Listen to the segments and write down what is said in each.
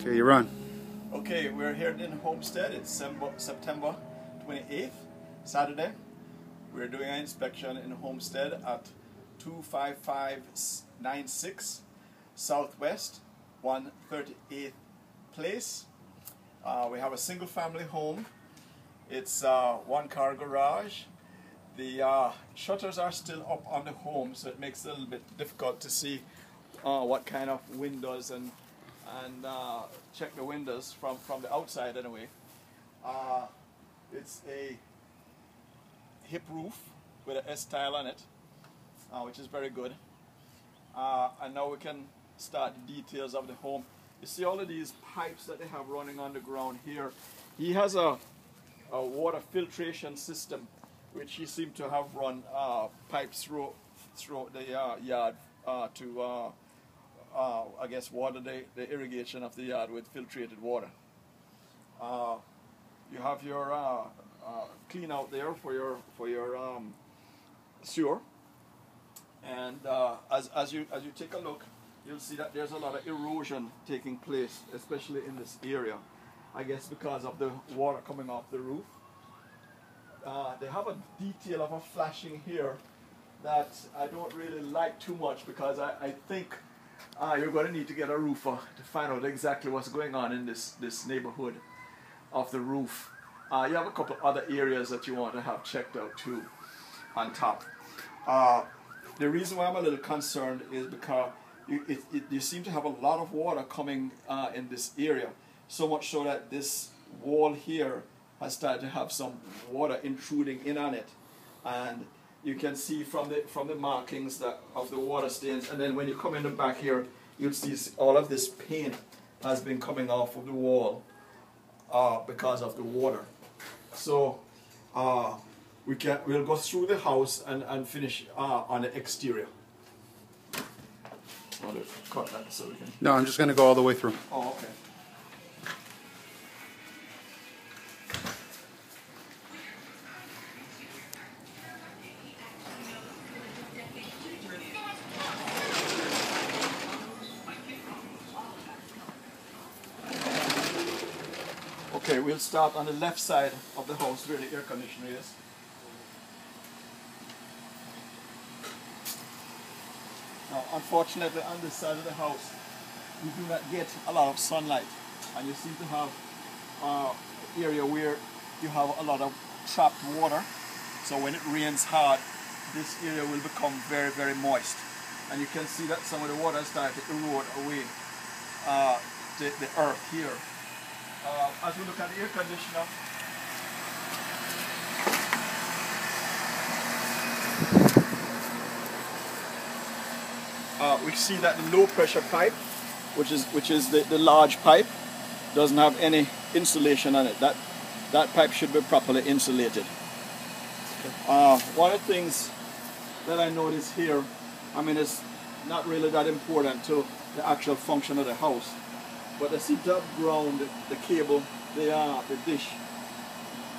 Okay, you're on. Okay, we're here in Homestead. It's September 28th, Saturday. We're doing an inspection in Homestead at 25596 Southwest 138th Place. We have a single family home. It's one car garage. The shutters are still up on the home, so it makes it a little bit difficult to see what kind of windows and check the windows from the outside anyway. It's a hip roof with an S-tile on it, which is very good. And now we can start the details of the home. You see all of these pipes that they have running on the ground here. He has a water filtration system, which he seemed to have run pipes through the yard to I guess water the irrigation of the yard with filtrated water. You have your clean out there for your sewer, and as you take a look, you'll see that there's a lot of erosion taking place, especially in this area. I guess because of the water coming off the roof. They have a detail of a flashing here that I don't really like too much, because I think you're going to need to get a roofer to find out exactly what's going on in this neighborhood of the roof. You have a couple other areas that you want to have checked out too on top. The reason why I'm a little concerned is because you seem to have a lot of water coming in this area, so much so that this wall here has started to have some water intruding in on it, and you can see from the markings of the water stains. And then when you come in the back here, you'll see all of this paint has been coming off of the wall because of the water. So we'll go through the house and finish on the exterior. Want to cut that so we can... No, I'm just going to go all the way through. Oh, okay. Okay, we'll start on the left side of the house where the air conditioner is. Now, unfortunately, on this side of the house, you do not get a lot of sunlight, and you seem to have an area where you have a lot of trapped water. So when it rains hard, this area will become very, very moist. And you can see that some of the water is starting to erode away the earth here. As we look at the air conditioner, we see that the low pressure pipe, which is the large pipe, doesn't have any insulation on it. That pipe should be properly insulated. One of the things that I notice here, I mean, it's not really that important to the actual function of the house, but I seem to have ground the cable, the dish,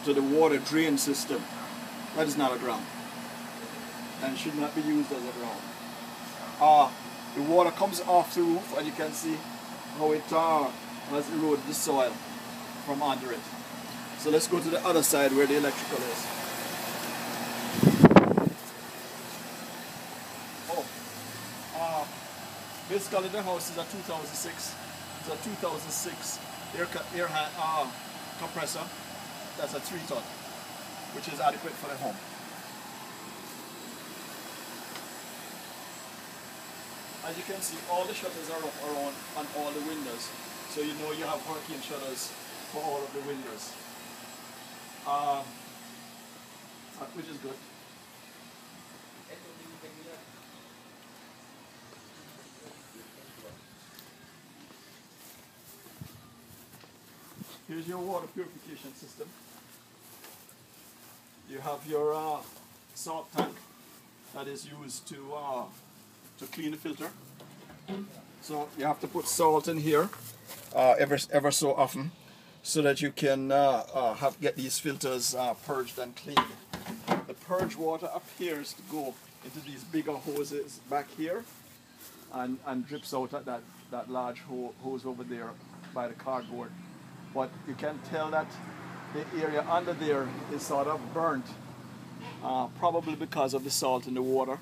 to the water drain system. That is not a ground, and should not be used as a ground. The water comes off the roof, and you can see how it has eroded the soil from under it. So let's go to the other side where the electrical is. Basically the house is a 2006. It's a 2006 air compressor. That's a 3-ton, which is adequate for the home. As you can see, all the shutters are up around on all the windows, so you know you have hurricane shutters for all of the windows, which is good. Here's your water purification system. You have your salt tank that is used to clean the filter. So you have to put salt in here ever so often, so that you can get these filters purged and cleaned. The purge water appears to go into these bigger hoses back here and drips out at that large hose over there by the cardboard. But you can tell that the area under there is sort of burnt, probably because of the salt in the water.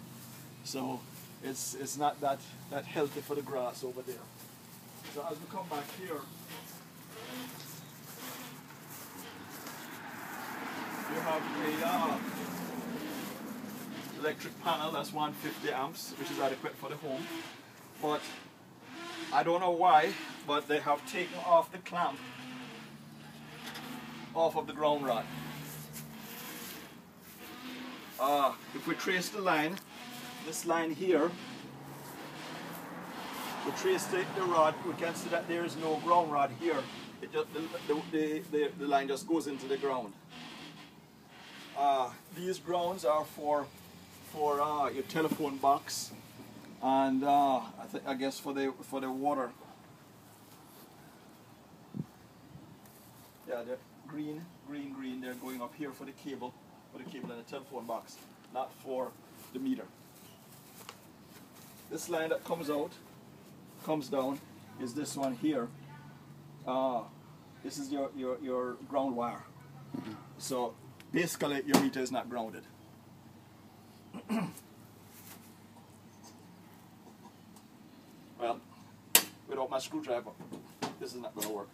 So it's not that healthy for the grass over there. So as we come back here, you have a electric panel that's 150 amps, which is adequate for the home. But I don't know why, but they have taken off the clamp off of the ground rod. If we trace the line, this line here, we trace the rod, we can see that there is no ground rod here. It just, the line just goes into the ground. These grounds are for your telephone box, and I guess for the water. Yeah, they're green. They're going up here for the cable and the telephone box, not for the meter. This line that comes down, is this one here. This is your ground wire. Mm-hmm. So basically, your meter is not grounded. Well, without my screwdriver, this is not going to work.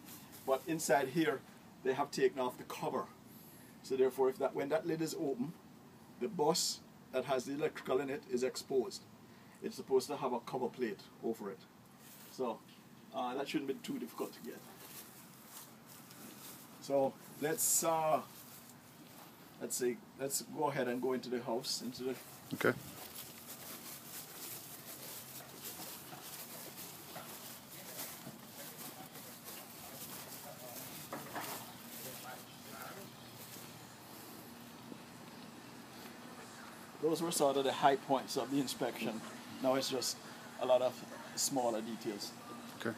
But inside here, they have taken off the cover. So therefore, when that lid is open, the bus that has the electrical in it is exposed. It's supposed to have a cover plate over it. So that shouldn't be too difficult to get. So let's go ahead and go into the house, Okay. Those were sort of the high points of the inspection. Now it's just a lot of smaller details. Okay.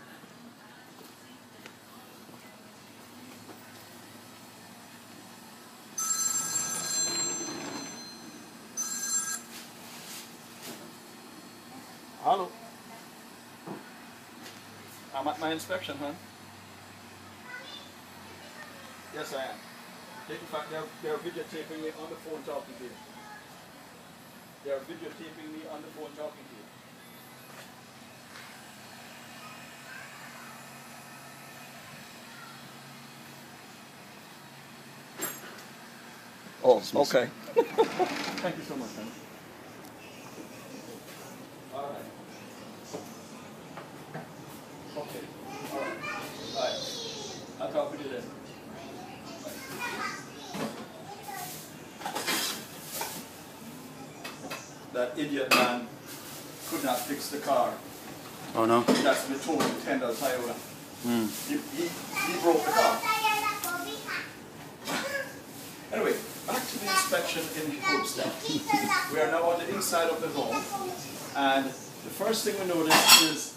Hello. I'm at my inspection, huh? Yes, I am. In fact, they're videotaping me on the phone talking to you. They're videotaping me on the phone talking to you. Oh, okay. Thank you so much, man. All right. Okay. All right. All right. I'll talk with you then. That idiot man could not fix the car. Oh no? That's been told in $10 Toyota. He broke the car. Anyway, back to the inspection in the homestead. We are now on the inside of the home, and the first thing we notice is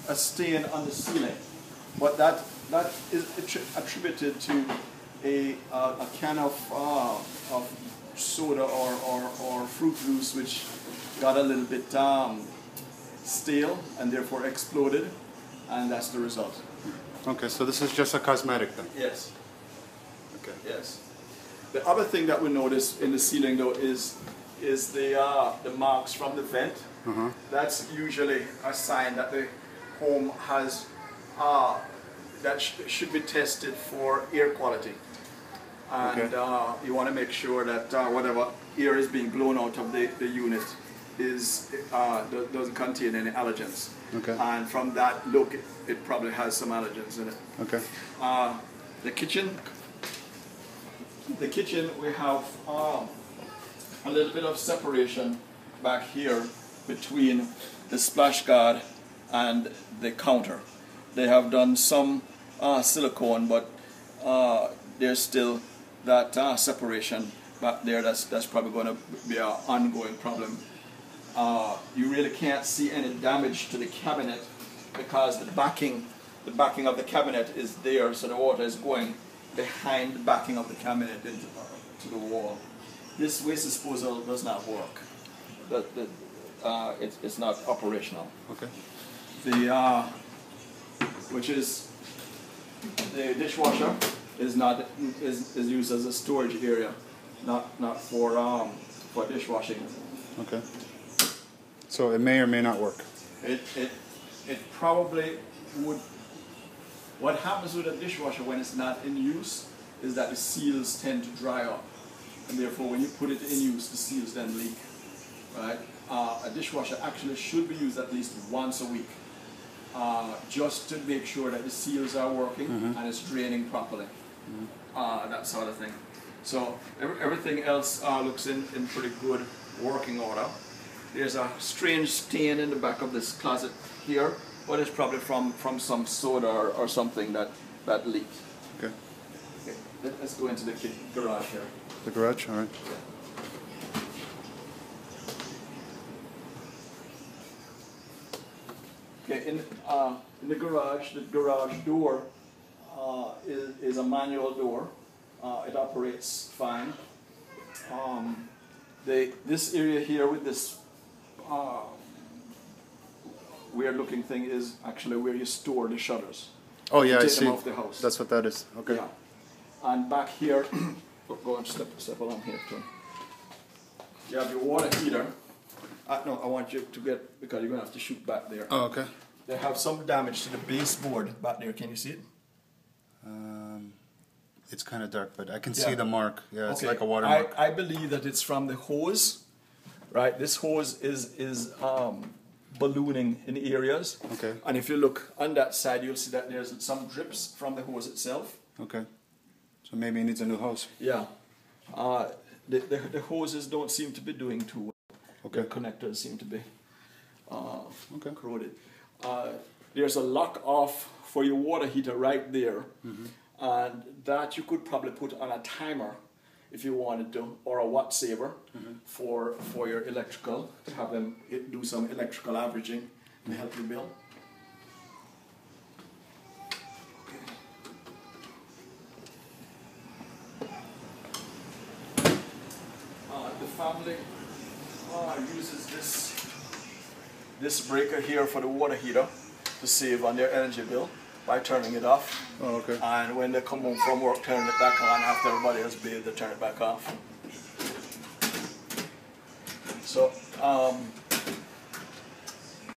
a stain on the ceiling. But that is attributed to a can of soda or fruit juice which got a little bit stale and therefore exploded, and that's the result. Okay, so this is just a cosmetic thing? Yes. Okay. Yes. The other thing that we notice in the ceiling though is the marks from the vent. Uh-huh. That's usually a sign that the home has should be tested for air quality. And okay. You want to make sure that whatever air is being blown out of the unit doesn't contain any allergens. Okay. And from that look, it probably has some allergens in it. Okay. The kitchen, we have a little bit of separation back here between the splash guard and the counter. They have done some silicone, but there's still that separation back there. That's probably going to be an ongoing problem. You really can't see any damage to the cabinet because the backing of the cabinet is there, so the water is going behind the backing of the cabinet to the wall. This waste disposal does not work. It's not operational. Okay. Which is the dishwasher is used as a storage area, not for dishwashing. Okay. So it may or may not work. It probably would. What happens with a dishwasher when it's not in use is that the seals tend to dry up, and therefore when you put it in use, the seals then leak. Right? A dishwasher actually should be used at least once a week, just to make sure that the seals are working and it's draining properly. That sort of thing. So everything else looks in pretty good working order. There's a strange stain in the back of this closet here, but it's probably from some soda or something that leaked. Okay. Okay, let's go into the garage here. The garage, all right. Okay, in the garage door is a manual door. It operates fine. This area here with this weird-looking thing is actually where you store the shutters. Oh yeah, I Take see. them off the house. That's what that is. Okay. Yeah. And back here, go and step along here too. You have your water heater. No, I want you to get, because you're going to have to shoot back there. Oh, okay. They have some damage to the baseboard back there. Can you see it? It's kind of dark, but I can see the mark. Yeah, it's Okay. like a water mark. I believe that it's from the hose, right? This hose is ballooning in areas. Okay. And if you look on that side, you'll see that there's some drips from the hose itself. Okay. So maybe it needs a new hose. Yeah. The hoses don't seem to be doing too well. Okay. The connectors seem to be corroded. There's a lock off for your water heater right there. And that you could probably put on a timer if you wanted to, or a watt saver for your electrical, to have them do some electrical averaging and help you bill. The family uses this breaker here for the water heater to save on their energy bill by turning it off. Oh, okay. And when they come home from work, turn it back on. After everybody else bathed, they turn it back off. So